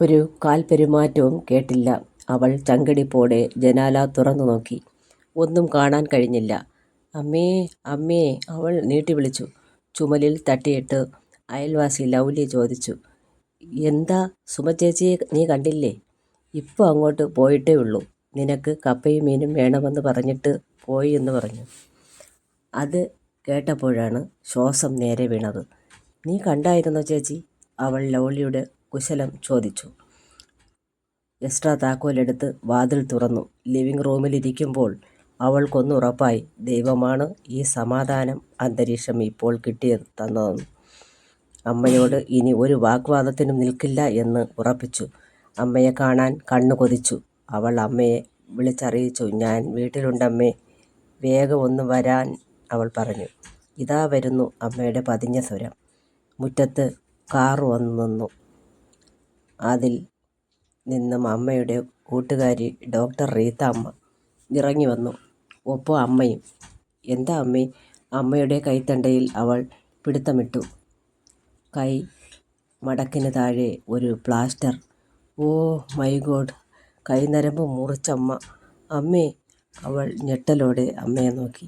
ഒരു കാൽപ്പെരുമാറ്റവും കേട്ടില്ല. അവൾ ചങ്കിടിപ്പോടെ ജനാല തുറന്നു നോക്കി. ഒന്നും കാണാൻ കഴിഞ്ഞില്ല. അമ്മേ, അമ്മേ, അവൾ നീട്ടിവിളിച്ചു. ചുമലിൽ തട്ടിയിട്ട് അയൽവാസി ലൗലി ചോദിച്ചു, എന്താ സുമചേച്ചിയെ നീ കണ്ടില്ലേ? ഇപ്പോൾ അങ്ങോട്ട് പോയിട്ടേ ഉള്ളൂ. നിനക്ക് കപ്പയും മീനും വേണമെന്ന് പറഞ്ഞിട്ട് പോയി എന്ന് പറഞ്ഞു. അത് കേട്ടപ്പോഴാണ് ശ്വാസം നേരെ വീണത്. നീ കണ്ടായിരുന്നോ ചേച്ചി? അവൾ ലൗലിയുടെ കുശലം ചോദിച്ചു. എക്സ്ട്രാ താക്കോലെടുത്ത് വാതിൽ തുറന്നു. ലിവിംഗ് റൂമിലിരിക്കുമ്പോൾ അവൾക്കൊന്നുറപ്പായി. ദൈവമാണ് ഈ സമാധാനം അന്തരീക്ഷം ഇപ്പോൾ തന്നതെന്ന്. അമ്മയോട് ഇനി ഒരു വാഗ്വാദത്തിനും നിൽക്കില്ല എന്ന് ഉറപ്പിച്ചു. അമ്മയെ കാണാൻ കണ്ണു കൊതിച്ചു. അവൾ അമ്മയെ വിളിച്ചറിയിച്ചു. ഞാൻ വീട്ടിലുണ്ടമ്മേ, വേഗം ഒന്ന് വരാൻ അവൾ പറഞ്ഞു. ഇതാ വരുന്നു, അമ്മയുടെ പതിഞ്ഞ സ്വരം. മുറ്റത്ത് കാർ വന്നു നിന്നു. അതിൽ നിന്നും അമ്മയുടെ കൂട്ടുകാരി ഡോക്ടർ റീത്ത അമ്മ ഇറങ്ങി വന്നു. ഒപ്പം അമ്മയും. എന്താ അമ്മേ? അമ്മയുടെ കൈത്തണ്ടയിൽ അവൾ പിടുത്തമിട്ടു. കൈ മടക്കിന് താഴെ ഒരു പ്ലാസ്റ്റർ. Oh my God! കൈനരമ്പ് മുറിച്ചമ്മ. അമ്മേ! അവൾ ഞെട്ടലോടെ അമ്മയെ നോക്കി.